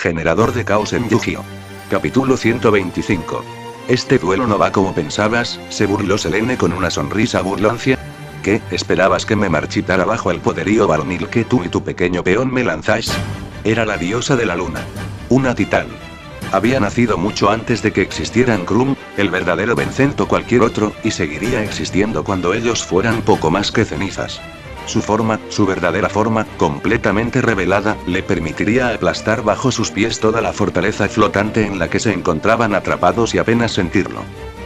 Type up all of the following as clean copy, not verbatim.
Generador de caos en Yu-Gi-Oh! Capítulo 125. Este duelo no va como pensabas, se burló Selene con una sonrisa burlancia. ¿Qué, esperabas que me marchitara bajo el poderío varonil que tú y tu pequeño peón me lanzáis? Era la diosa de la luna. Una titán. Había nacido mucho antes de que existieran Krum, el verdadero Vincent o cualquier otro, y seguiría existiendo cuando ellos fueran poco más que cenizas. Su forma, su verdadera forma, completamente revelada, le permitiría aplastar bajo sus pies toda la fortaleza flotante en la que se encontraban atrapados y apenas sentirlo.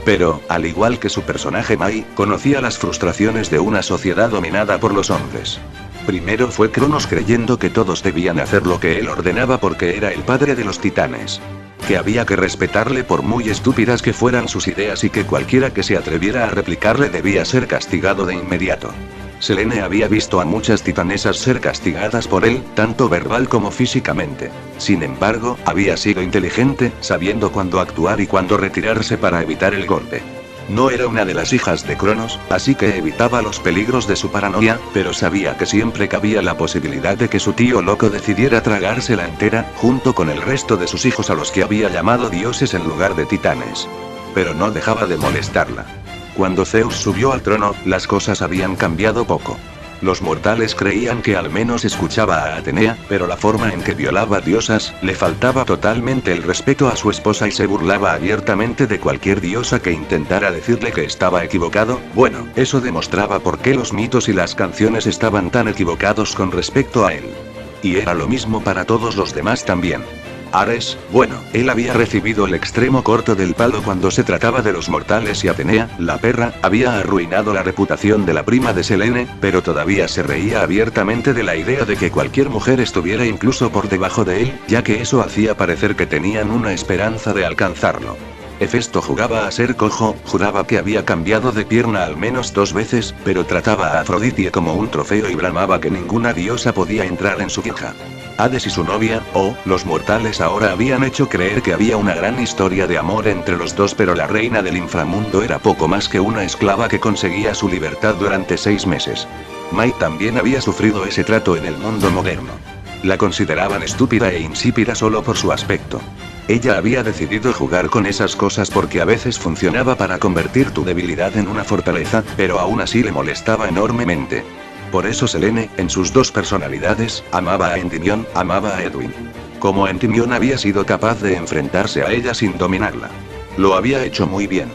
Pero, al igual que su personaje Mai, conocía las frustraciones de una sociedad dominada por los hombres. Primero fue Cronos creyendo que todos debían hacer lo que él ordenaba porque era el padre de los titanes. Que había que respetarle por muy estúpidas que fueran sus ideas y que cualquiera que se atreviera a replicarle debía ser castigado de inmediato. Selene había visto a muchas titanesas ser castigadas por él, tanto verbal como físicamente. Sin embargo, había sido inteligente, sabiendo cuándo actuar y cuándo retirarse para evitar el golpe. No era una de las hijas de Cronos, así que evitaba los peligros de su paranoia, pero sabía que siempre cabía la posibilidad de que su tío loco decidiera tragársela entera, junto con el resto de sus hijos a los que había llamado dioses en lugar de titanes. Pero no dejaba de molestarla. Cuando Zeus subió al trono, las cosas habían cambiado poco. Los mortales creían que al menos escuchaba a Atenea, pero la forma en que violaba diosas, le faltaba totalmente el respeto a su esposa y se burlaba abiertamente de cualquier diosa que intentara decirle que estaba equivocado. Bueno, eso demostraba por qué los mitos y las canciones estaban tan equivocados con respecto a él. Y era lo mismo para todos los demás también. Ares, bueno, él había recibido el extremo corto del palo cuando se trataba de los mortales y Atenea, la perra, había arruinado la reputación de la prima de Selene, pero todavía se reía abiertamente de la idea de que cualquier mujer estuviera incluso por debajo de él, ya que eso hacía parecer que tenían una esperanza de alcanzarlo. Hefesto jugaba a ser cojo, juraba que había cambiado de pierna al menos 2 veces, pero trataba a Afrodite como un trofeo y bramaba que ninguna diosa podía entrar en su hija. Hades y su novia, los mortales ahora habían hecho creer que había una gran historia de amor entre los dos, pero la reina del inframundo era poco más que una esclava que conseguía su libertad durante 6 meses. Mai también había sufrido ese trato en el mundo moderno. La consideraban estúpida e insípida solo por su aspecto. Ella había decidido jugar con esas cosas porque a veces funcionaba para convertir tu debilidad en una fortaleza, pero aún así le molestaba enormemente. Por eso Selene, en sus 2 personalidades, amaba a Endymion, amaba a Edwin. Como Endymion había sido capaz de enfrentarse a ella sin dominarla. Lo había hecho muy bien.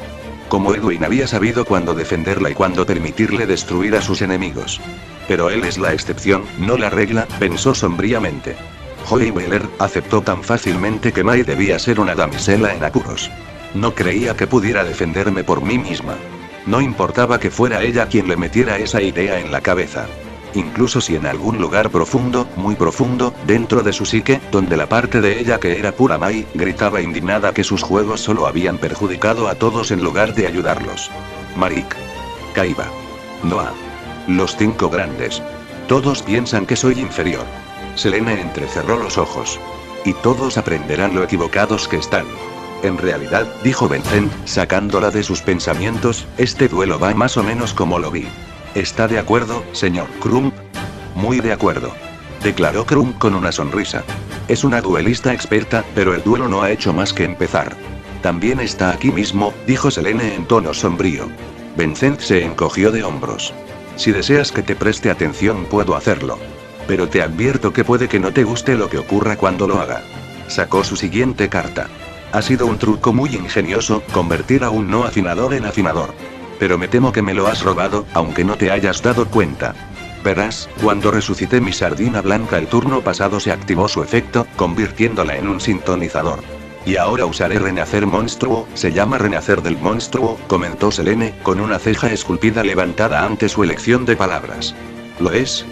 Como Edwin había sabido cuándo defenderla y cuándo permitirle destruir a sus enemigos. Pero él es la excepción, no la regla, pensó sombríamente. Holyweller aceptó tan fácilmente que Mai debía ser una damisela en apuros. No creía que pudiera defenderme por mí misma. No importaba que fuera ella quien le metiera esa idea en la cabeza. Incluso si en algún lugar profundo, muy profundo, dentro de su psique, donde la parte de ella que era pura Mai, gritaba indignada que sus juegos solo habían perjudicado a todos en lugar de ayudarlos. Marik. Kaiba. Noah. Los 5 grandes. Todos piensan que soy inferior. Selene entrecerró los ojos. Y todos aprenderán lo equivocados que están. En realidad, dijo Vincent, sacándola de sus pensamientos, este duelo va más o menos como lo vi. ¿Está de acuerdo, señor Krum? Muy de acuerdo. Declaró Krum con una sonrisa. Es una duelista experta, pero el duelo no ha hecho más que empezar. También está aquí mismo, dijo Selene en tono sombrío. Vincent se encogió de hombros. Si deseas que te preste atención puedo hacerlo. Pero te advierto que puede que no te guste lo que ocurra cuando lo haga. Sacó su siguiente carta. Ha sido un truco muy ingenioso, convertir a un no afinador en afinador. Pero me temo que me lo has robado, aunque no te hayas dado cuenta. Verás, cuando resucité mi sardina blanca el turno pasado se activó su efecto, convirtiéndola en un sintonizador. Y ahora usaré Renacer Monstruo, se llama Renacer del Monstruo, comentó Selene, con una ceja esculpida levantada ante su elección de palabras. ¿Lo es?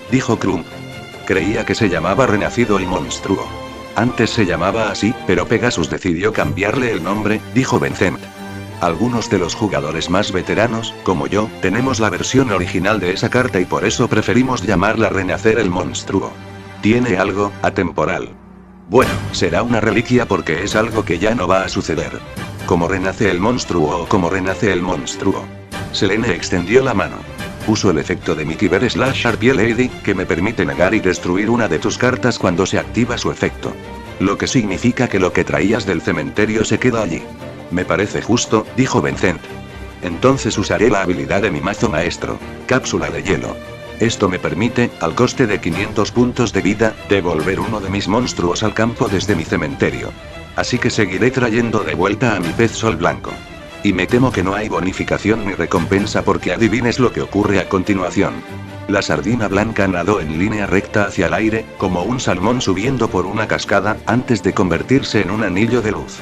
Dijo Krum. Creía que se llamaba Renacido el Monstruo. Antes se llamaba así, pero Pegasus decidió cambiarle el nombre, dijo Vincent. Algunos de los jugadores más veteranos, como yo, tenemos la versión original de esa carta y por eso preferimos llamarla Renacer el Monstruo. Tiene algo atemporal. Bueno, será una reliquia porque es algo que ya no va a suceder. Como renace el monstruo o como renace el monstruo. Selene extendió la mano. Uso el efecto de Mikiver/Sharpie Lady, que me permite negar y destruir una de tus cartas cuando se activa su efecto. Lo que significa que lo que traías del cementerio se queda allí. Me parece justo, dijo Vincent. Entonces usaré la habilidad de mi mazo maestro, cápsula de hielo. Esto me permite, al coste de 500 puntos de vida, devolver uno de mis monstruos al campo desde mi cementerio. Así que seguiré trayendo de vuelta a mi pez sol blanco. Y me temo que no hay bonificación ni recompensa porque adivines lo que ocurre a continuación. La sardina blanca nadó en línea recta hacia el aire, como un salmón subiendo por una cascada, antes de convertirse en un anillo de luz.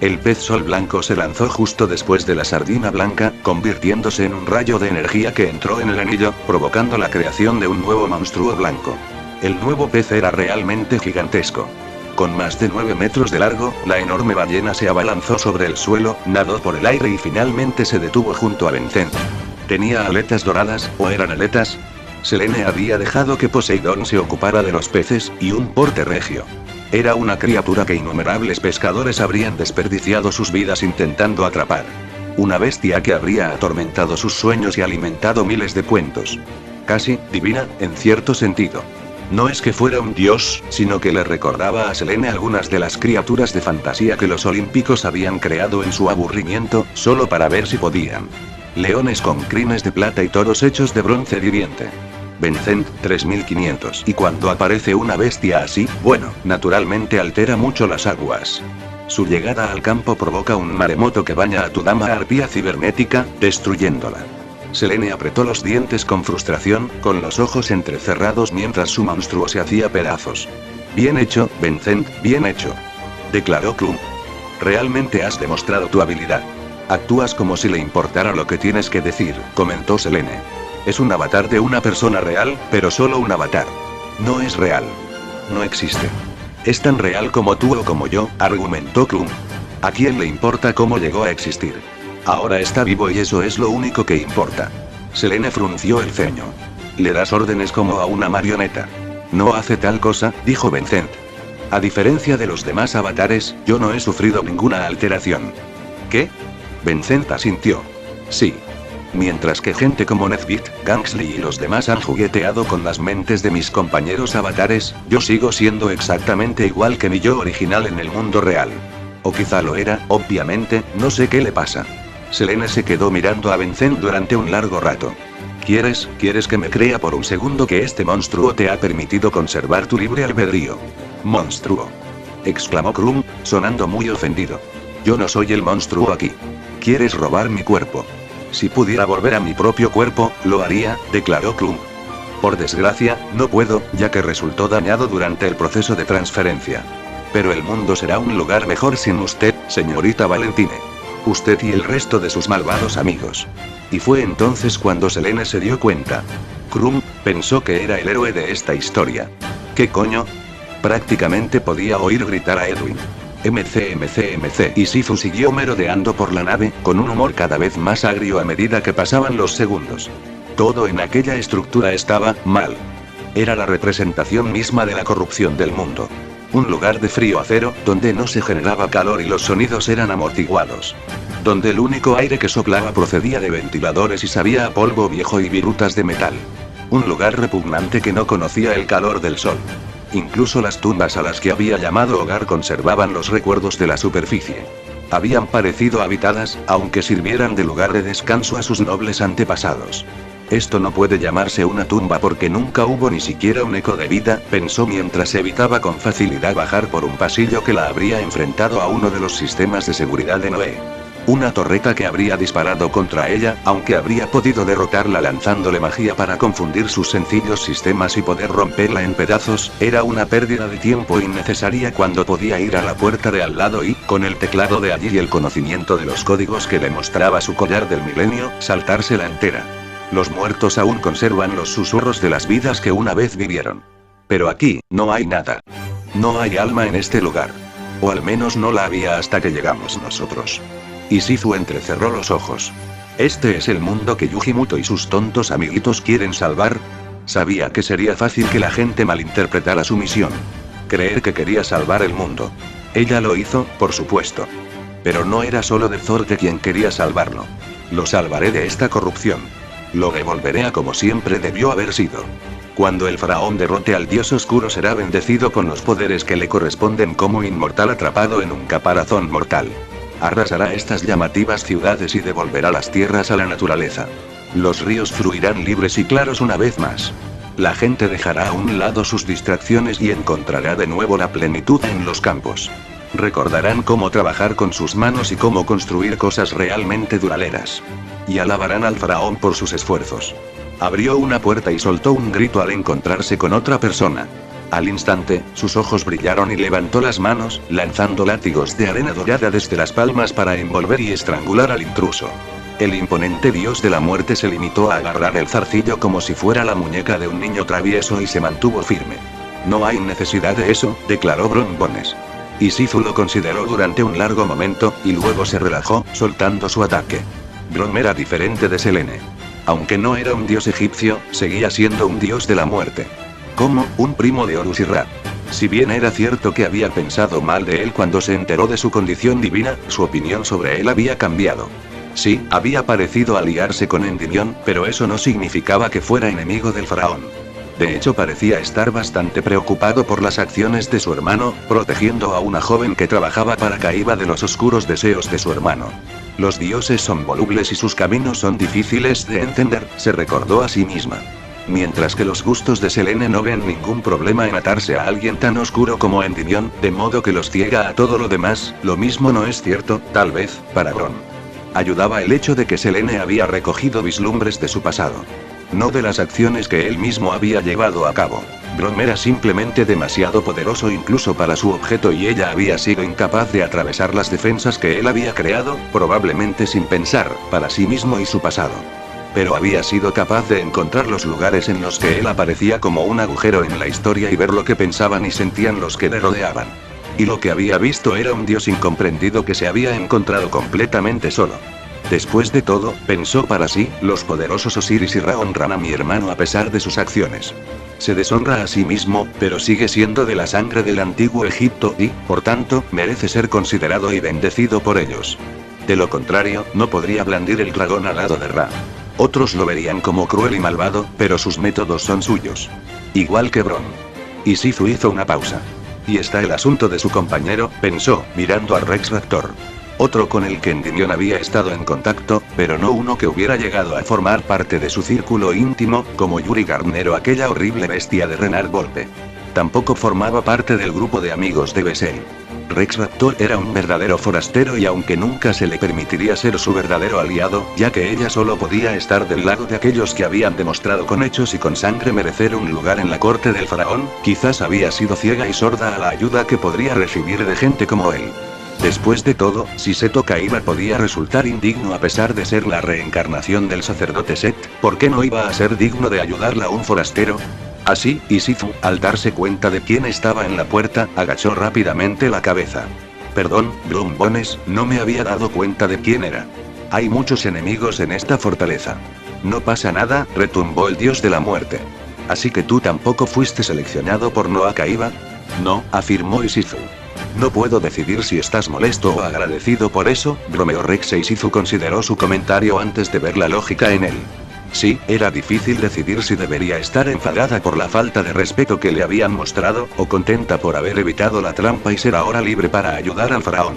El pez sol blanco se lanzó justo después de la sardina blanca, convirtiéndose en un rayo de energía que entró en el anillo, provocando la creación de un nuevo monstruo blanco. El nuevo pez era realmente gigantesco. Con más de 9 metros de largo, la enorme ballena se abalanzó sobre el suelo, nadó por el aire y finalmente se detuvo junto a Vincent. ¿Tenía aletas doradas, o eran aletas? Selene había dejado que Poseidón se ocupara de los peces, y un porte regio. Era una criatura que innumerables pescadores habrían desperdiciado sus vidas intentando atrapar. Una bestia que habría atormentado sus sueños y alimentado miles de cuentos. Casi divina, en cierto sentido. No es que fuera un dios, sino que le recordaba a Selene algunas de las criaturas de fantasía que los olímpicos habían creado en su aburrimiento, solo para ver si podían. Leones con crines de plata y toros hechos de bronce viviente. Vincent, 3500. Y cuando aparece una bestia así, bueno, naturalmente altera mucho las aguas. Su llegada al campo provoca un maremoto que baña a tu dama arpía cibernética, destruyéndola. Selene apretó los dientes con frustración, con los ojos entrecerrados mientras su monstruo se hacía pedazos. Bien hecho, Vincent, bien hecho. Declaró Klum. Realmente has demostrado tu habilidad. Actúas como si le importara lo que tienes que decir, comentó Selene. Es un avatar de una persona real, pero solo un avatar. No es real. No existe. Es tan real como tú o como yo, argumentó Klum. ¿A quién le importa cómo llegó a existir? Ahora está vivo y eso es lo único que importa. Selene frunció el ceño. Le das órdenes como a una marioneta. No hace tal cosa, dijo Vincent. A diferencia de los demás avatares, yo no he sufrido ninguna alteración. ¿Qué? Vincent asintió. Sí. Mientras que gente como Nesbit, Gangsley y los demás han jugueteado con las mentes de mis compañeros avatares, yo sigo siendo exactamente igual que mi yo original en el mundo real. O quizá lo era, obviamente, no sé qué le pasa. Selene se quedó mirando a Vincent durante un largo rato. ¿Quieres que me crea por un segundo que este monstruo te ha permitido conservar tu libre albedrío? ¡Monstruo!, exclamó Krum, sonando muy ofendido. Yo no soy el monstruo aquí. ¿Quieres robar mi cuerpo? Si pudiera volver a mi propio cuerpo, lo haría, declaró Krum. Por desgracia, no puedo, ya que resultó dañado durante el proceso de transferencia. Pero el mundo será un lugar mejor sin usted, señorita Valentine. Usted y el resto de sus malvados amigos. Y fue entonces cuando Selene se dio cuenta. Krum pensó que era el héroe de esta historia. ¿Qué coño? Prácticamente podía oír gritar a Edwin. MC. Y Shifu siguió merodeando por la nave, con un humor cada vez más agrio a medida que pasaban los segundos. Todo en aquella estructura estaba mal. Era la representación misma de la corrupción del mundo. Un lugar de frío acero, donde no se generaba calor y los sonidos eran amortiguados. Donde el único aire que soplaba procedía de ventiladores y sabía a polvo viejo y virutas de metal. Un lugar repugnante que no conocía el calor del sol. Incluso las tumbas a las que había llamado hogar conservaban los recuerdos de la superficie. Habían parecido habitadas, aunque sirvieran de lugar de descanso a sus nobles antepasados. Esto no puede llamarse una tumba porque nunca hubo ni siquiera un eco de vida, pensó mientras evitaba con facilidad bajar por un pasillo que la habría enfrentado a uno de los sistemas de seguridad de Noé. Una torreta que habría disparado contra ella, aunque habría podido derrotarla lanzándole magia para confundir sus sencillos sistemas y poder romperla en pedazos, era una pérdida de tiempo innecesaria cuando podía ir a la puerta de al lado y, con el teclado de allí y el conocimiento de los códigos que le mostraba su collar del milenio, saltársela entera. Los muertos aún conservan los susurros de las vidas que una vez vivieron. Pero aquí, no hay nada. No hay alma en este lugar. O al menos no la había hasta que llegamos nosotros. Y Shifu entrecerró los ojos. ¿Este es el mundo que Yujimoto y sus tontos amiguitos quieren salvar? Sabía que sería fácil que la gente malinterpretara su misión. Creer que quería salvar el mundo. Ella lo hizo, por supuesto. Pero no era solo de Zorte quien quería salvarlo. Lo salvaré de esta corrupción. Lo devolveré a como siempre debió haber sido. Cuando el faraón derrote al dios oscuro será bendecido con los poderes que le corresponden como inmortal atrapado en un caparazón mortal. Arrasará estas llamativas ciudades y devolverá las tierras a la naturaleza. Los ríos fluirán libres y claros una vez más. La gente dejará a un lado sus distracciones y encontrará de nuevo la plenitud en los campos. Recordarán cómo trabajar con sus manos y cómo construir cosas realmente duraderas. Y alabarán al faraón por sus esfuerzos. Abrió una puerta y soltó un grito al encontrarse con otra persona. Al instante, sus ojos brillaron y levantó las manos, lanzando látigos de arena dorada desde las palmas para envolver y estrangular al intruso. El imponente dios de la muerte se limitó a agarrar el zarcillo como si fuera la muñeca de un niño travieso y se mantuvo firme. No hay necesidad de eso, declaró Bron Bones. Y Sifu lo consideró durante un largo momento, y luego se relajó, soltando su ataque. Bron era diferente de Selene. Aunque no era un dios egipcio, seguía siendo un dios de la muerte. Como un primo de Horus y Ra. Si bien era cierto que había pensado mal de él cuando se enteró de su condición divina, su opinión sobre él había cambiado. Sí, había parecido aliarse con Endymion, pero eso no significaba que fuera enemigo del faraón. De hecho, parecía estar bastante preocupado por las acciones de su hermano, protegiendo a una joven que trabajaba para Kaiba de los oscuros deseos de su hermano. Los dioses son volubles y sus caminos son difíciles de entender, se recordó a sí misma. Mientras que los gustos de Selene no ven ningún problema en atarse a alguien tan oscuro como Endymion, de modo que los ciega a todo lo demás, lo mismo no es cierto, tal vez, para Bron. Ayudaba el hecho de que Selene había recogido vislumbres de su pasado. No de las acciones que él mismo había llevado a cabo. Bron era simplemente demasiado poderoso incluso para su objeto y ella había sido incapaz de atravesar las defensas que él había creado, probablemente sin pensar, para sí mismo y su pasado. Pero había sido capaz de encontrar los lugares en los que él aparecía como un agujero en la historia y ver lo que pensaban y sentían los que le rodeaban. Y lo que había visto era un dios incomprendido que se había encontrado completamente solo. Después de todo, pensó para sí, los poderosos Osiris y Ra honran a mi hermano a pesar de sus acciones. Se deshonra a sí mismo, pero sigue siendo de la sangre del antiguo Egipto y, por tanto, merece ser considerado y bendecido por ellos. De lo contrario, no podría blandir el dragón al lado de Ra. Otros lo verían como cruel y malvado, pero sus métodos son suyos. Igual que Bron. Y Sifu hizo una pausa. Y está el asunto de su compañero, pensó, mirando a Rex Raptor. Otro con el que Endymion había estado en contacto, pero no uno que hubiera llegado a formar parte de su círculo íntimo, como Yuri Gardner o aquella horrible bestia de Renard Volpe. Tampoco formaba parte del grupo de amigos de Bessel. Rex Raptor era un verdadero forastero y aunque nunca se le permitiría ser su verdadero aliado, ya que ella solo podía estar del lado de aquellos que habían demostrado con hechos y con sangre merecer un lugar en la corte del faraón, quizás había sido ciega y sorda a la ayuda que podría recibir de gente como él. Después de todo, si Seto Kaiba podía resultar indigno a pesar de ser la reencarnación del sacerdote Set, ¿por qué no iba a ser digno de ayudarla a un forastero? Así, y Sifu, al darse cuenta de quién estaba en la puerta, agachó rápidamente la cabeza. Perdón, Bron Bones, no me había dado cuenta de quién era. Hay muchos enemigos en esta fortaleza. No pasa nada, retumbó el dios de la muerte. Así que tú tampoco fuiste seleccionado por Noa Kaiba. No, afirmó Isizu. No puedo decidir si estás molesto o agradecido por eso, bromeó Rex e Isizu consideró su comentario antes de ver la lógica en él. Sí, era difícil decidir si debería estar enfadada por la falta de respeto que le habían mostrado, o contenta por haber evitado la trampa y ser ahora libre para ayudar al faraón.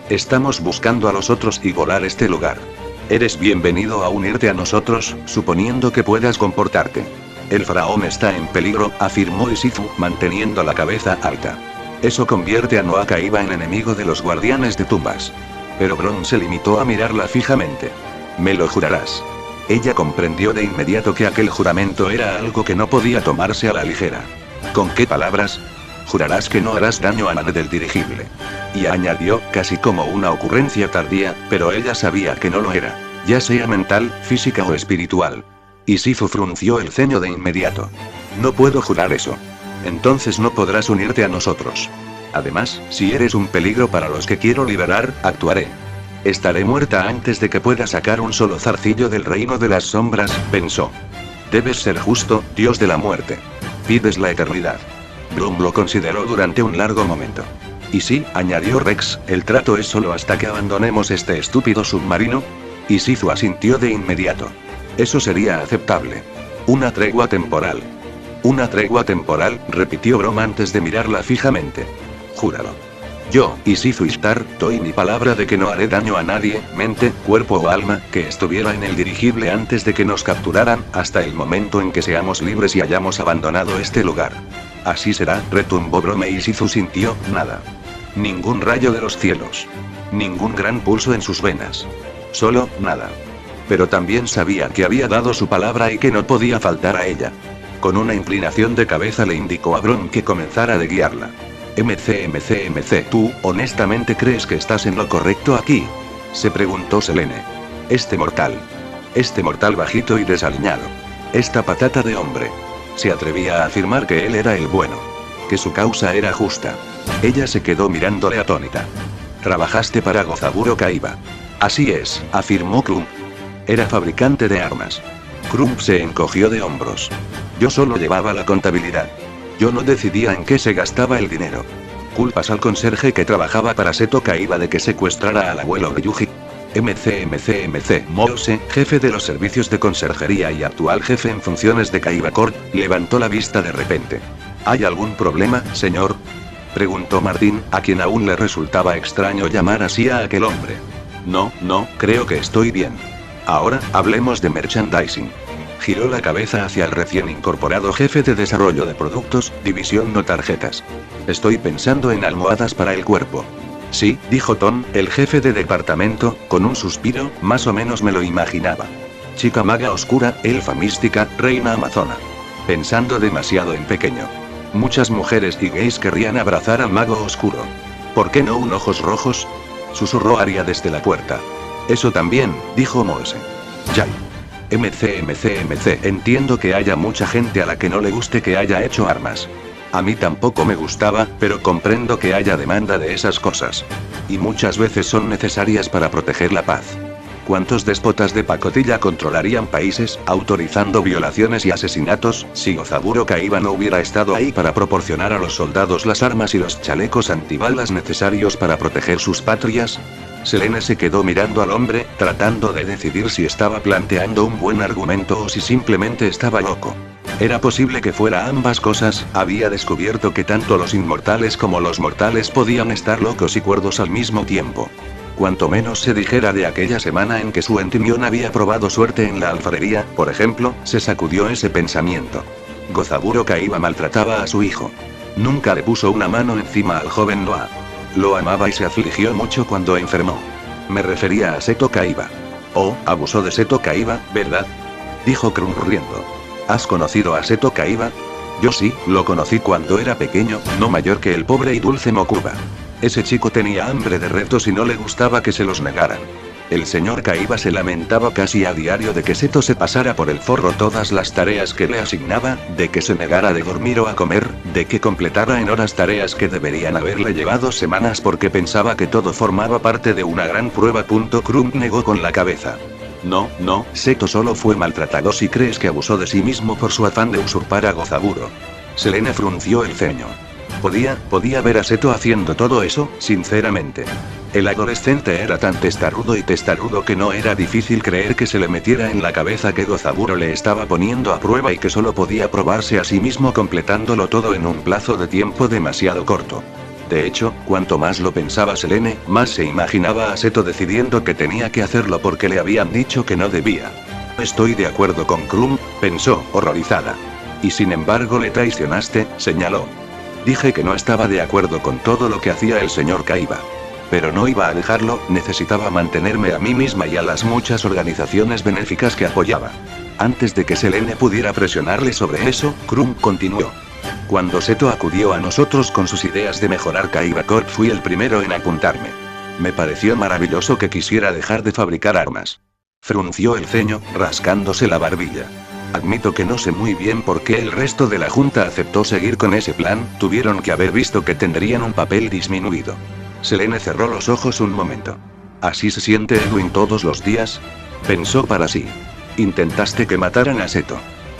Estamos buscando a los otros y volar este lugar. Eres bienvenido a unirte a nosotros, suponiendo que puedas comportarte. El faraón está en peligro, afirmó Isizu, manteniendo la cabeza alta. Eso convierte a Noa Kaiba en enemigo de los guardianes de tumbas. Pero Bron se limitó a mirarla fijamente. Me lo jurarás. Ella comprendió de inmediato que aquel juramento era algo que no podía tomarse a la ligera. ¿Con qué palabras? Jurarás que no harás daño a nadie del dirigible. Y añadió, casi como una ocurrencia tardía, pero ella sabía que no lo era. Ya sea mental, física o espiritual. Y Sifu frunció el ceño de inmediato. No puedo jurar eso. Entonces no podrás unirte a nosotros. Además, si eres un peligro para los que quiero liberar, actuaré. Estaré muerta antes de que pueda sacar un solo zarcillo del reino de las sombras, pensó. Debes ser justo, dios de la muerte. Pides la eternidad. Bron lo consideró durante un largo momento. Y sí, añadió Rex, el trato es solo hasta que abandonemos este estúpido submarino. Y Sifu asintió de inmediato. Eso sería aceptable. Una tregua temporal. Una tregua temporal, repitió Brom antes de mirarla fijamente. Júralo. Yo, Isizu Ishtar, doy mi palabra de que no haré daño a nadie, mente, cuerpo o alma, que estuviera en el dirigible antes de que nos capturaran, hasta el momento en que seamos libres y hayamos abandonado este lugar. Así será, retumbó Brom e Isizu sintió nada. Ningún rayo de los cielos. Ningún gran pulso en sus venas. Solo, nada. Pero también sabía que había dado su palabra y que no podía faltar a ella. Con una inclinación de cabeza le indicó a Brom que comenzara a guiarla. MC, ¿tú, honestamente crees que estás en lo correcto aquí? Se preguntó Selene. Este mortal bajito y desaliñado. Esta patata de hombre. Se atrevía a afirmar que él era el bueno. Que su causa era justa. Ella se quedó mirándole atónita. Trabajaste para Gozaburo Kaiba. Así es, afirmó Crump. Era fabricante de armas. Crump se encogió de hombros. Yo solo llevaba la contabilidad. Yo no decidía en qué se gastaba el dinero. ¿Culpas al conserje que trabajaba para Seto Kaiba de que secuestrara al abuelo de Yuji? MC. Mouse, jefe de los servicios de conserjería y actual jefe en funciones de Kaiba Corp, levantó la vista de repente. ¿Hay algún problema, señor? Preguntó Martín, a quien aún le resultaba extraño llamar así a aquel hombre. No, creo que estoy bien. Ahora, hablemos de merchandising. Giró la cabeza hacia el recién incorporado jefe de desarrollo de productos, división no tarjetas. Estoy pensando en almohadas para el cuerpo. Sí, dijo Tom, el jefe de departamento, con un suspiro, más o menos me lo imaginaba. Chica maga oscura, elfa mística, reina amazona. Pensando demasiado en pequeño. Muchas mujeres y gays querrían abrazar al mago oscuro. ¿Por qué no un ojos rojos? Susurró Aria desde la puerta. Eso también, dijo Moose. Ya. MC. Entiendo que haya mucha gente a la que no le guste que haya hecho armas. A mí tampoco me gustaba, pero comprendo que haya demanda de esas cosas. Y muchas veces son necesarias para proteger la paz. ¿Cuántos déspotas de pacotilla controlarían países, autorizando violaciones y asesinatos, si Gozaburo Kaiba no hubiera estado ahí para proporcionar a los soldados las armas y los chalecos antibalas necesarios para proteger sus patrias? Selene se quedó mirando al hombre, tratando de decidir si estaba planteando un buen argumento o si simplemente estaba loco. Era posible que fuera ambas cosas, había descubierto que tanto los inmortales como los mortales podían estar locos y cuerdos al mismo tiempo. Cuanto menos se dijera de aquella semana en que su Entimión había probado suerte en la alfarería, por ejemplo, se sacudió ese pensamiento. Gozaburo Kaiba maltrataba a su hijo. Nunca le puso una mano encima al joven Noah. Lo amaba y se afligió mucho cuando enfermó. Me refería a Seto Kaiba. Oh, abusó de Seto Kaiba, ¿verdad? Dijo Crump riendo. ¿Has conocido a Seto Kaiba? Yo sí, lo conocí cuando era pequeño, no mayor que el pobre y dulce Mokuba. Ese chico tenía hambre de retos y no le gustaba que se los negaran. El señor Kaiba se lamentaba casi a diario de que Seto se pasara por el forro todas las tareas que le asignaba, de que se negara de dormir o a comer, de que completara en horas tareas que deberían haberle llevado semanas porque pensaba que todo formaba parte de una gran prueba. Crump negó con la cabeza. No, Seto solo fue maltratado si crees que abusó de sí mismo por su afán de usurpar a Gozaburo. Selene frunció el ceño. Podía ver a Seto haciendo todo eso, sinceramente. El adolescente era tan testarudo que no era difícil creer que se le metiera en la cabeza que Gozaburo le estaba poniendo a prueba y que solo podía probarse a sí mismo completándolo todo en un plazo de tiempo demasiado corto. De hecho, cuanto más lo pensaba Selene, más se imaginaba a Seto decidiendo que tenía que hacerlo porque le habían dicho que no debía. Estoy de acuerdo con Crump, pensó, horrorizada. Y sin embargo le traicionaste, señaló. Dije que no estaba de acuerdo con todo lo que hacía el señor Kaiba. Pero no iba a dejarlo, necesitaba mantenerme a mí misma y a las muchas organizaciones benéficas que apoyaba. Antes de que Selene pudiera presionarle sobre eso, Crump continuó. Cuando Seto acudió a nosotros con sus ideas de mejorar Kaiba Corp, fui el primero en apuntarme. Me pareció maravilloso que quisiera dejar de fabricar armas. Frunció el ceño, rascándose la barbilla. Admito que no sé muy bien por qué el resto de la junta aceptó seguir con ese plan, tuvieron que haber visto que tendrían un papel disminuido. Selene cerró los ojos un momento. ¿Así se siente Edwin todos los días? Pensó para sí. Intentaste que mataran a Seto.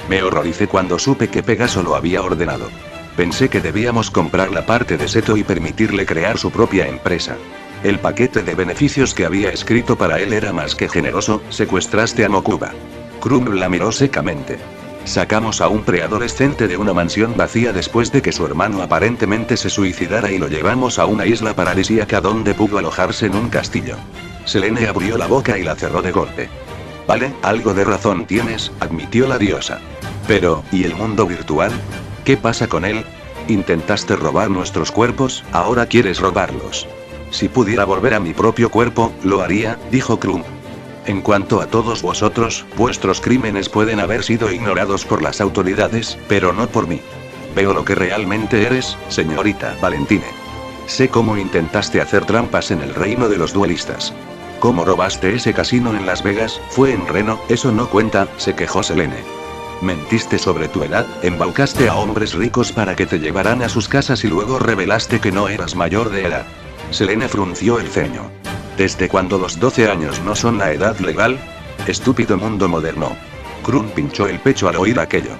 Me horroricé cuando supe que Pegaso lo había ordenado. Pensé que debíamos comprar la parte de Seto y permitirle crear su propia empresa. El paquete de beneficios que había escrito para él era más que generoso, secuestraste a Mokuba. Crump la miró secamente. Sacamos a un preadolescente de una mansión vacía después de que su hermano aparentemente se suicidara y lo llevamos a una isla paradisíaca donde pudo alojarse en un castillo. Selene abrió la boca y la cerró de golpe. Vale, algo de razón tienes, admitió la diosa. Pero, ¿y el mundo virtual? ¿Qué pasa con él? Intentaste robar nuestros cuerpos, ahora quieres robarlos. Si pudiera volver a mi propio cuerpo, lo haría, dijo Krum. En cuanto a todos vosotros, vuestros crímenes pueden haber sido ignorados por las autoridades, pero no por mí. Veo lo que realmente eres, señorita Valentine. Sé cómo intentaste hacer trampas en el reino de los duelistas. ¿Cómo robaste ese casino en Las Vegas? Fue en Reno, eso no cuenta, se quejó Selene. Mentiste sobre tu edad, embaucaste a hombres ricos para que te llevaran a sus casas y luego revelaste que no eras mayor de edad. Selene frunció el ceño. ¿Desde cuándo los 12 años no son la edad legal? Estúpido mundo moderno. Krum pinchó el pecho al oír aquello.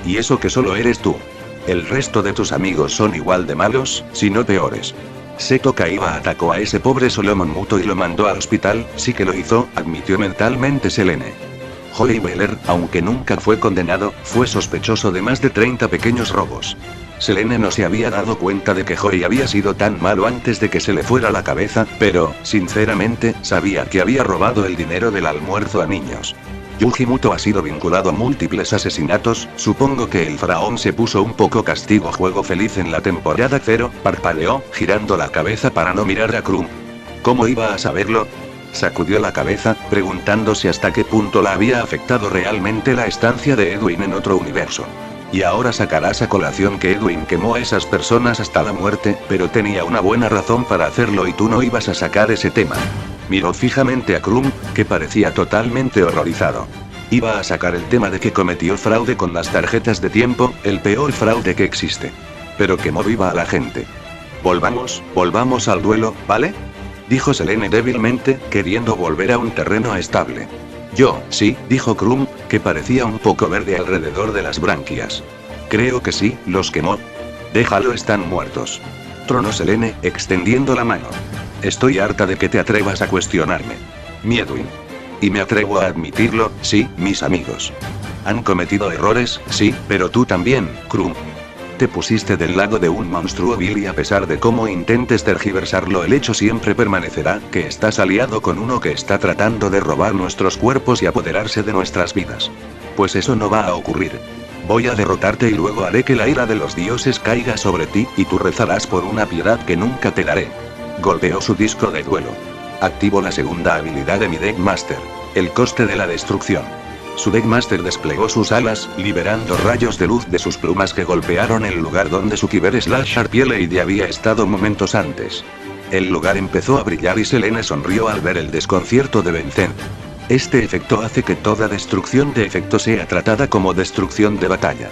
Y eso que solo eres tú. El resto de tus amigos son igual de malos, si no peores. Seto Kaiba atacó a ese pobre Solomon Muto y lo mandó al hospital, sí que lo hizo, admitió mentalmente Selene. Joey Beller, aunque nunca fue condenado, fue sospechoso de más de 30 pequeños robos. Selene no se había dado cuenta de que Joey había sido tan malo antes de que se le fuera la cabeza, pero, sinceramente, sabía que había robado el dinero del almuerzo a niños. Yuji Muto ha sido vinculado a múltiples asesinatos, supongo que el faraón se puso un poco castigo juego feliz en la temporada 0, parpadeó, girando la cabeza para no mirar a Krum. ¿Cómo iba a saberlo? Sacudió la cabeza, preguntándose hasta qué punto la había afectado realmente la estancia de Edwin en otro universo. Y ahora sacarás a colación que Edwin quemó a esas personas hasta la muerte, pero tenía una buena razón para hacerlo y tú no ibas a sacar ese tema. Miró fijamente a Krum, que parecía totalmente horrorizado. Iba a sacar el tema de que cometió fraude con las tarjetas de tiempo, el peor fraude que existe. Pero quemó viva a la gente. Volvamos al duelo, ¿vale? Dijo Selene débilmente, queriendo volver a un terreno estable. Sí, dijo Krum, que parecía un poco verde alrededor de las branquias. Creo que sí, los quemó. Déjalo, están muertos. Tronó Selene, extendiendo la mano. Estoy harta de que te atrevas a cuestionarme. Mi Edwin. Y me atrevo a admitirlo, sí, mis amigos. Han cometido errores, sí, pero tú también, Krum. Te pusiste del lado de un monstruo vil y a pesar de cómo intentes tergiversarlo, el hecho siempre permanecerá, que estás aliado con uno que está tratando de robar nuestros cuerpos y apoderarse de nuestras vidas. Pues eso no va a ocurrir. Voy a derrotarte y luego haré que la ira de los dioses caiga sobre ti, y tú rezarás por una piedad que nunca te daré. Golpeó su disco de duelo. Activo la segunda habilidad de mi Deckmaster. El coste de la destrucción. Su Deckmaster desplegó sus alas, liberando rayos de luz de sus plumas que golpearon el lugar donde su Kyber/Sharpie Lady había estado momentos antes. El lugar empezó a brillar y Selene sonrió al ver el desconcierto de Vincent. Este efecto hace que toda destrucción de efecto sea tratada como destrucción de batalla.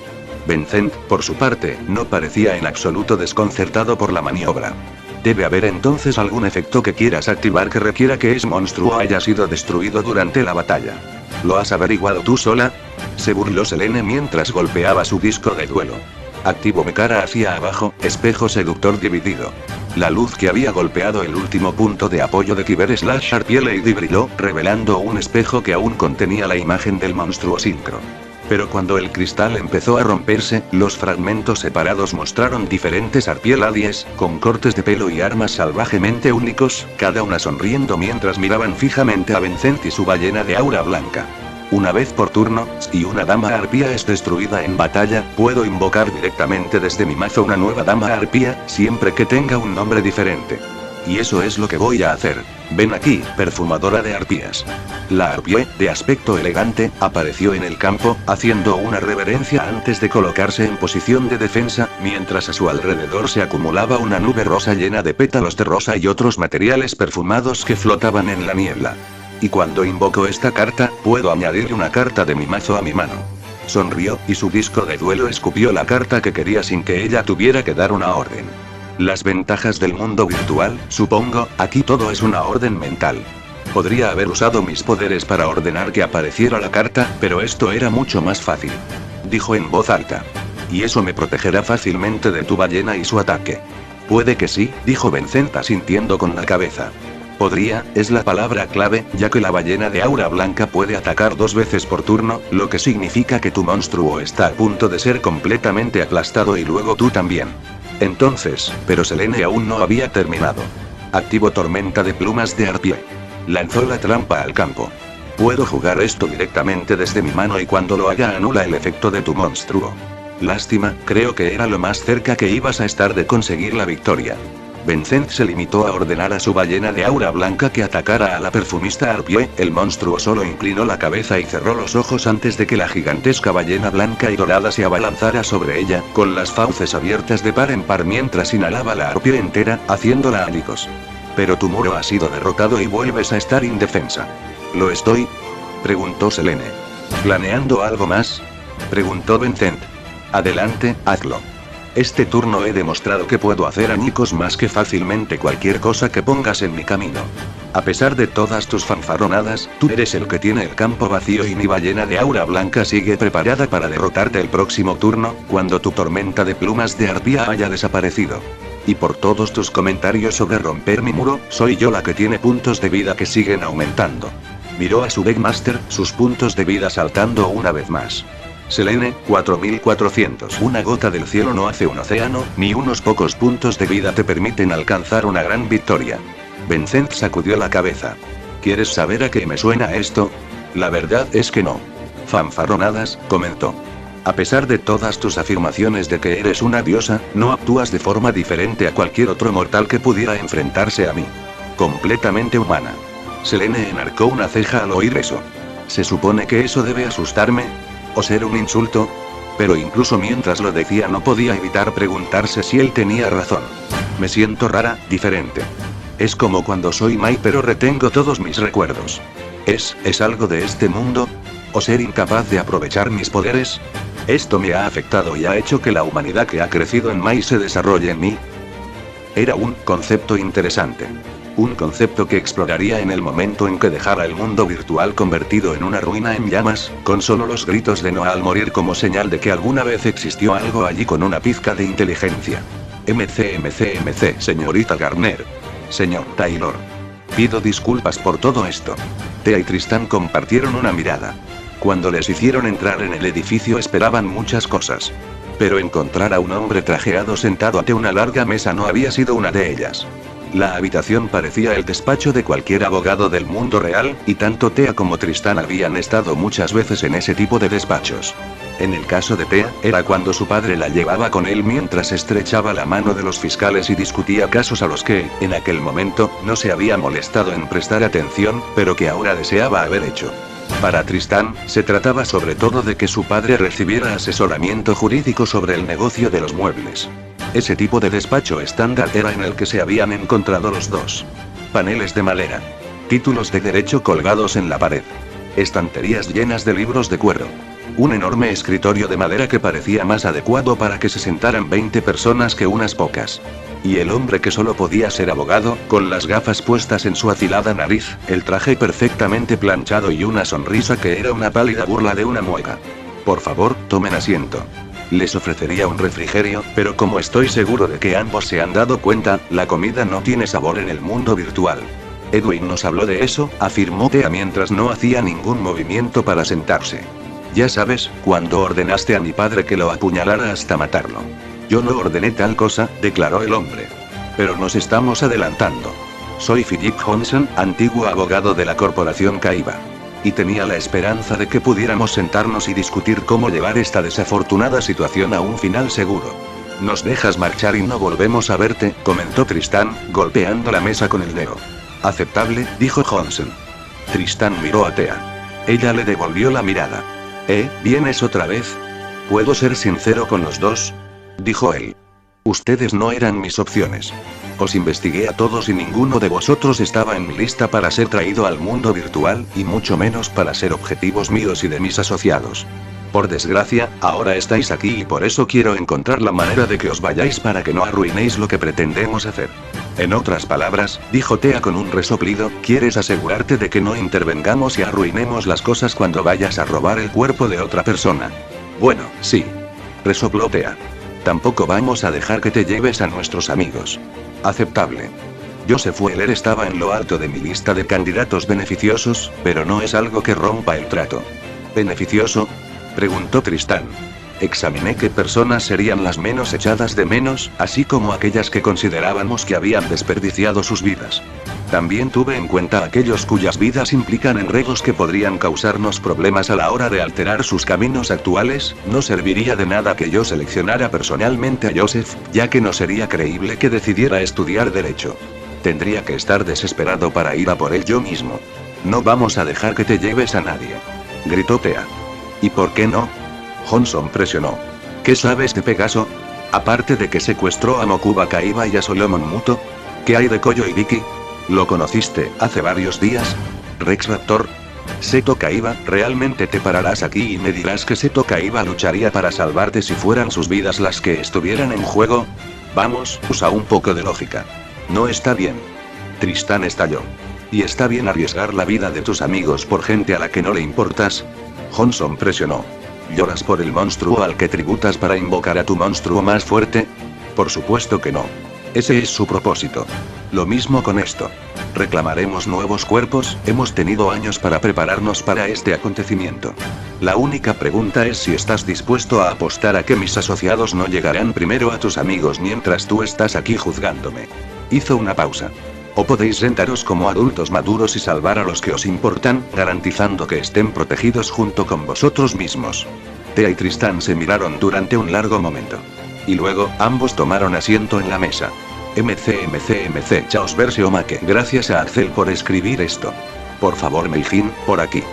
Vincent, por su parte, no parecía en absoluto desconcertado por la maniobra. Debe haber entonces algún efecto que quieras activar que requiera que ese monstruo haya sido destruido durante la batalla. ¿Lo has averiguado tú sola? Se burló Selene mientras golpeaba su disco de duelo. Activo me cara hacia abajo, espejo seductor dividido. La luz que había golpeado el último punto de apoyo de Kyber/Sharpie Lady brilló, revelando un espejo que aún contenía la imagen del monstruo Synchro. Pero cuando el cristal empezó a romperse, los fragmentos separados mostraron diferentes Harpie Ladies, con cortes de pelo y armas salvajemente únicos, cada una sonriendo mientras miraban fijamente a Vincent y su ballena de aura blanca. Una vez por turno, si una dama arpía es destruida en batalla, puedo invocar directamente desde mi mazo una nueva dama arpía, siempre que tenga un nombre diferente. Y eso es lo que voy a hacer. Ven aquí, perfumadora de arpías. La arpía, de aspecto elegante, apareció en el campo, haciendo una reverencia antes de colocarse en posición de defensa, mientras a su alrededor se acumulaba una nube rosa llena de pétalos de rosa y otros materiales perfumados que flotaban en la niebla. Y cuando invoco esta carta, puedo añadir una carta de mi mazo a mi mano. Sonrió, y su disco de duelo escupió la carta que quería sin que ella tuviera que dar una orden. Las ventajas del mundo virtual, supongo, aquí todo es una orden mental. Podría haber usado mis poderes para ordenar que apareciera la carta, pero esto era mucho más fácil. Dijo en voz alta. Y eso me protegerá fácilmente de tu ballena y su ataque. Puede que sí, dijo Vincent asintiendo con la cabeza. Podría, es la palabra clave, ya que la ballena de aura blanca puede atacar 2 veces por turno, lo que significa que tu monstruo está a punto de ser completamente aplastado y luego tú también. Entonces, pero Selene aún no había terminado. Activo tormenta de plumas de arpía. Lanzó la trampa al campo. Puedo jugar esto directamente desde mi mano y cuando lo haga anula el efecto de tu monstruo. Lástima, creo que era lo más cerca que ibas a estar de conseguir la victoria. Vincent se limitó a ordenar a su ballena de aura blanca que atacara a la perfumista Arpie. El monstruo solo inclinó la cabeza y cerró los ojos antes de que la gigantesca ballena blanca y dorada se abalanzara sobre ella, con las fauces abiertas de par en par mientras inhalaba la Arpie entera, haciéndola anicos. Pero tu muro ha sido derrotado y vuelves a estar indefensa. ¿Lo estoy? Preguntó Selene. ¿Planeando algo más? Preguntó Vincent. Adelante, hazlo. Este turno he demostrado que puedo hacer añicos más que fácilmente cualquier cosa que pongas en mi camino. A pesar de todas tus fanfarronadas, tú eres el que tiene el campo vacío y mi ballena de aura blanca sigue preparada para derrotarte el próximo turno, cuando tu tormenta de plumas de arpía haya desaparecido. Y por todos tus comentarios sobre romper mi muro, soy yo la que tiene puntos de vida que siguen aumentando. Miró a su Deckmaster, sus puntos de vida saltando una vez más. Selene, 4400. Una gota del cielo no hace un océano, ni unos pocos puntos de vida te permiten alcanzar una gran victoria. Vincent sacudió la cabeza. ¿Quieres saber a qué me suena esto? La verdad es que no. Fanfarronadas, comentó. A pesar de todas tus afirmaciones de que eres una diosa, no actúas de forma diferente a cualquier otro mortal que pudiera enfrentarse a mí. Completamente humana. Selene enarcó una ceja al oír eso. ¿Se supone que eso debe asustarme? ¿O ser un insulto? Pero incluso mientras lo decía no podía evitar preguntarse si él tenía razón. Me siento rara, diferente. Es como cuando soy Mai pero retengo todos mis recuerdos. ¿Es algo de este mundo? ¿O ser incapaz de aprovechar mis poderes? ¿Esto me ha afectado y ha hecho que la humanidad que ha crecido en Mai se desarrolle en mí? Era un concepto interesante. Un concepto que exploraría en el momento en que dejara el mundo virtual convertido en una ruina en llamas, con solo los gritos de Noah al morir como señal de que alguna vez existió algo allí con una pizca de inteligencia. MC, señorita Garner. Señor Taylor. Pido disculpas por todo esto. Thea y Tristán compartieron una mirada. Cuando les hicieron entrar en el edificio esperaban muchas cosas. Pero encontrar a un hombre trajeado sentado ante una larga mesa no había sido una de ellas. La habitación parecía el despacho de cualquier abogado del mundo real, y tanto Thea como Tristán habían estado muchas veces en ese tipo de despachos. En el caso de Thea, era cuando su padre la llevaba con él mientras estrechaba la mano de los fiscales y discutía casos a los que, en aquel momento, no se había molestado en prestar atención, pero que ahora deseaba haber hecho. Para Tristán, se trataba sobre todo de que su padre recibiera asesoramiento jurídico sobre el negocio de los muebles. Ese tipo de despacho estándar era en el que se habían encontrado los dos. Paneles de madera. Títulos de derecho colgados en la pared. Estanterías llenas de libros de cuero. Un enorme escritorio de madera que parecía más adecuado para que se sentaran 20 personas que unas pocas. Y el hombre que solo podía ser abogado, con las gafas puestas en su afilada nariz, el traje perfectamente planchado y una sonrisa que era una pálida burla de una mueca. Por favor, tomen asiento. Les ofrecería un refrigerio, pero como estoy seguro de que ambos se han dado cuenta, la comida no tiene sabor en el mundo virtual. Edwin nos habló de eso, afirmó Thea mientras no hacía ningún movimiento para sentarse. Ya sabes, cuando ordenaste a mi padre que lo apuñalara hasta matarlo. Yo no ordené tal cosa, declaró el hombre. Pero nos estamos adelantando. Soy Philip Johnson, antiguo abogado de la corporación Kaiba. Y tenía la esperanza de que pudiéramos sentarnos y discutir cómo llevar esta desafortunada situación a un final seguro. Nos dejas marchar y no volvemos a verte, comentó Tristán, golpeando la mesa con el dedo. Aceptable, dijo Johnson. Tristán miró a Thea. Ella le devolvió la mirada. ¿Vienes otra vez? ¿Puedo ser sincero con los dos? Dijo él. Ustedes no eran mis opciones. Os investigué a todos y ninguno de vosotros estaba en mi lista para ser traído al mundo virtual, y mucho menos para ser objetivos míos y de mis asociados. Por desgracia, ahora estáis aquí y por eso quiero encontrar la manera de que os vayáis para que no arruinéis lo que pretendemos hacer. En otras palabras, dijo Thea con un resoplido, ¿quieres asegurarte de que no intervengamos y arruinemos las cosas cuando vayas a robar el cuerpo de otra persona? Bueno, sí. Resopló Thea. Tampoco vamos a dejar que te lleves a nuestros amigos. Aceptable. Joseph Weller estaba en lo alto de mi lista de candidatos beneficiosos, pero no es algo que rompa el trato. ¿Beneficioso?, preguntó Tristán. Examiné qué personas serían las menos echadas de menos, así como aquellas que considerábamos que habían desperdiciado sus vidas. También tuve en cuenta aquellos cuyas vidas implican enredos que podrían causarnos problemas a la hora de alterar sus caminos actuales. No serviría de nada que yo seleccionara personalmente a Joseph, ya que no sería creíble que decidiera estudiar Derecho. Tendría que estar desesperado para ir a por él yo mismo. No vamos a dejar que te lleves a nadie, gritó Thea. ¿Y por qué no?, Johnson presionó. ¿Qué sabes de Pegaso? Aparte de que secuestró a Mokuba Kaiba y a Solomon Muto. ¿Qué hay de Koyo y Vicky? ¿Lo conociste hace varios días? Rex Raptor. Seto Kaiba, ¿realmente te pararás aquí y me dirás que Seto Kaiba lucharía para salvarte si fueran sus vidas las que estuvieran en juego? Vamos, usa un poco de lógica. No está bien. Tristán estalló. ¿Y está bien arriesgar la vida de tus amigos por gente a la que no le importas? Johnson presionó. ¿Lloras por el monstruo al que tributas para invocar a tu monstruo más fuerte? Por supuesto que no. Ese es su propósito. Lo mismo con esto. Reclamaremos nuevos cuerpos, hemos tenido años para prepararnos para este acontecimiento. La única pregunta es si estás dispuesto a apostar a que mis asociados no llegarán primero a tus amigos mientras tú estás aquí juzgándome. Hizo una pausa. O podéis sentaros como adultos maduros y salvar a los que os importan, garantizando que estén protegidos junto con vosotros mismos. Thea y Tristán se miraron durante un largo momento. Y luego, ambos tomaron asiento en la mesa. MC Chaos versión Make. Gracias a Axel por escribir esto. Por favor Meijin, por aquí.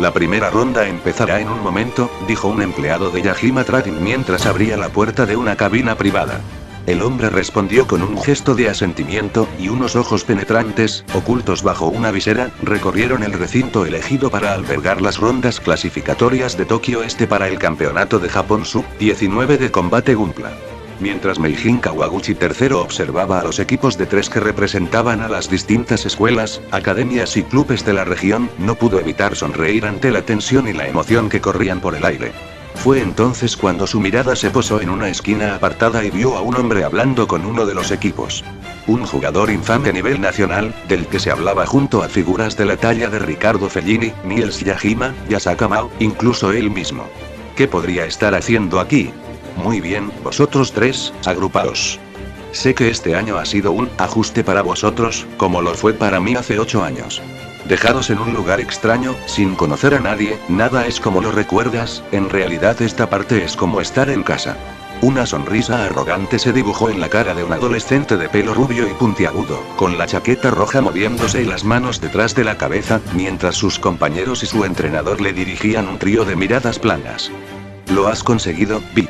La primera ronda empezará en un momento, dijo un empleado de Yajima Trading mientras abría la puerta de una cabina privada. El hombre respondió con un gesto de asentimiento, y unos ojos penetrantes, ocultos bajo una visera, recorrieron el recinto elegido para albergar las rondas clasificatorias de Tokio Este para el Campeonato de Japón Sub-19 de Combate Gunpla. Mientras Meijin Kawaguchi III observaba a los equipos de 3 que representaban a las distintas escuelas, academias y clubes de la región, no pudo evitar sonreír ante la tensión y la emoción que corrían por el aire. Fue entonces cuando su mirada se posó en una esquina apartada y vio a un hombre hablando con uno de los equipos. Un jugador infame a nivel nacional, del que se hablaba junto a figuras de la talla de Ricardo Fellini, Niels Yajima, Yasaka Mao, incluso él mismo. ¿Qué podría estar haciendo aquí? Muy bien, vosotros 3, agrupaos. Sé que este año ha sido un ajuste para vosotros, como lo fue para mí hace 8 años. Dejados en un lugar extraño, sin conocer a nadie, nada es como lo recuerdas, en realidad esta parte es como estar en casa. Una sonrisa arrogante se dibujó en la cara de un adolescente de pelo rubio y puntiagudo, con la chaqueta roja moviéndose y las manos detrás de la cabeza, mientras sus compañeros y su entrenador le dirigían un trío de miradas planas. Lo has conseguido, Beat.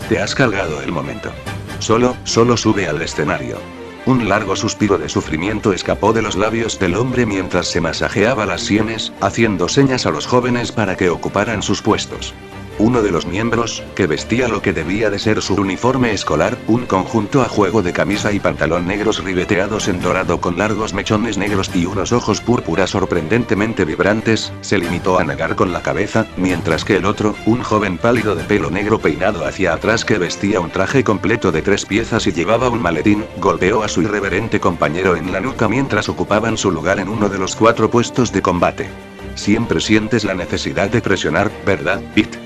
Te has cargado el momento. Solo sube al escenario. Un largo suspiro de sufrimiento escapó de los labios del hombre mientras se masajeaba las sienes, haciendo señas a los jóvenes para que ocuparan sus puestos. Uno de los miembros, que vestía lo que debía de ser su uniforme escolar, un conjunto a juego de camisa y pantalón negros ribeteados en dorado con largos mechones negros y unos ojos púrpura sorprendentemente vibrantes, se limitó a negar con la cabeza, mientras que el otro, un joven pálido de pelo negro peinado hacia atrás que vestía un traje completo de 3 piezas y llevaba un maletín, golpeó a su irreverente compañero en la nuca mientras ocupaban su lugar en uno de los 4 puestos de combate. Siempre sientes la necesidad de presionar, ¿verdad, Pete?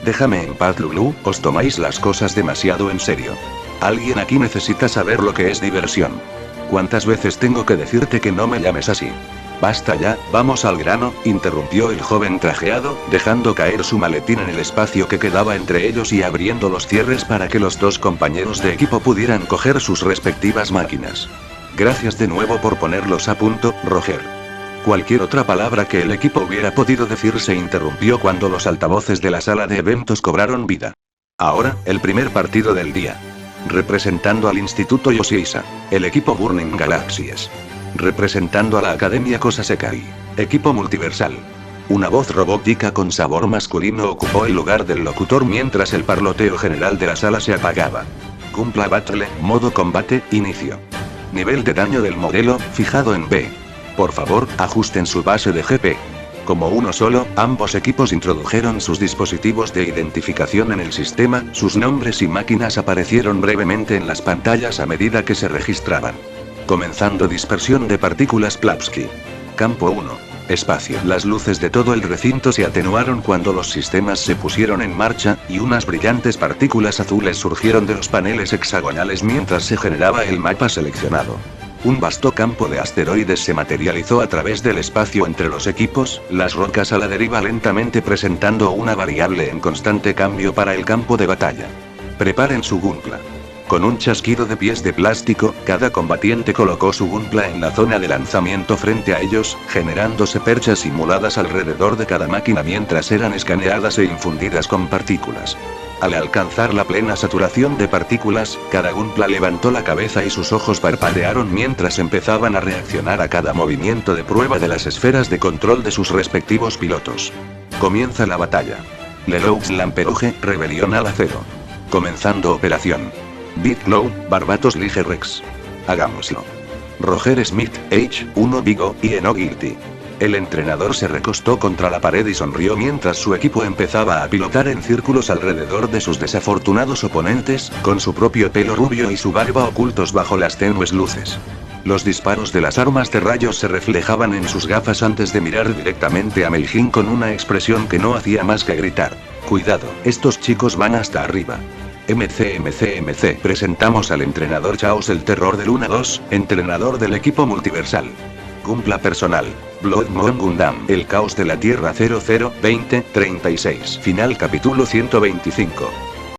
Déjame en paz, Lulu, os tomáis las cosas demasiado en serio. Alguien aquí necesita saber lo que es diversión. ¿Cuántas veces tengo que decirte que no me llames así? Basta ya, vamos al grano, interrumpió el joven trajeado, dejando caer su maletín en el espacio que quedaba entre ellos y abriendo los cierres para que los 2 compañeros de equipo pudieran coger sus respectivas máquinas. Gracias de nuevo por ponerlos a punto, Roger. Cualquier otra palabra que el equipo hubiera podido decir se interrumpió cuando los altavoces de la sala de eventos cobraron vida. Ahora, el primer partido del día. Representando al Instituto Yoshiisa, el equipo Burning Galaxies. Representando a la Academia Kosasekai, equipo multiversal. Una voz robótica con sabor masculino ocupó el lugar del locutor mientras el parloteo general de la sala se apagaba. Cumpla Battle, modo combate, inicio. Nivel de daño del modelo, fijado en B. Por favor, ajusten su base de GP. Como uno solo, ambos equipos introdujeron sus dispositivos de identificación en el sistema, sus nombres y máquinas aparecieron brevemente en las pantallas a medida que se registraban. Comenzando dispersión de partículas Plavsky. Campo 1. Espacio. Las luces de todo el recinto se atenuaron cuando los sistemas se pusieron en marcha, y unas brillantes partículas azules surgieron de los paneles hexagonales mientras se generaba el mapa seleccionado. Un vasto campo de asteroides se materializó a través del espacio entre los equipos, las rocas a la deriva lentamente presentando una variable en constante cambio para el campo de batalla. Preparen su Gunpla. Con un chasquido de pies de plástico, cada combatiente colocó su Gunpla en la zona de lanzamiento frente a ellos, generándose perchas simuladas alrededor de cada máquina mientras eran escaneadas e infundidas con partículas. Al alcanzar la plena saturación de partículas, cada Gunpla levantó la cabeza y sus ojos parpadearon mientras empezaban a reaccionar a cada movimiento de prueba de las esferas de control de sus respectivos pilotos. Comienza la batalla. Lelouch Lamperouge, Rebelión Ala Cero. Comenzando operación. Bitlow, Barbatos Lige Rex. Hagámoslo. Roger Smith, H1 Vigo, y No Guilty. El entrenador se recostó contra la pared y sonrió mientras su equipo empezaba a pilotar en círculos alrededor de sus desafortunados oponentes, con su propio pelo rubio y su barba ocultos bajo las tenues luces. Los disparos de las armas de rayos se reflejaban en sus gafas antes de mirar directamente a Meijin con una expresión que no hacía más que gritar: «Cuidado, estos chicos van hasta arriba». MC. Presentamos al entrenador Chaos el Terror de Luna 2, entrenador del equipo multiversal. Gunpla personal. Blood Moon Gundam. El caos de la Tierra 002036. Final capítulo 125.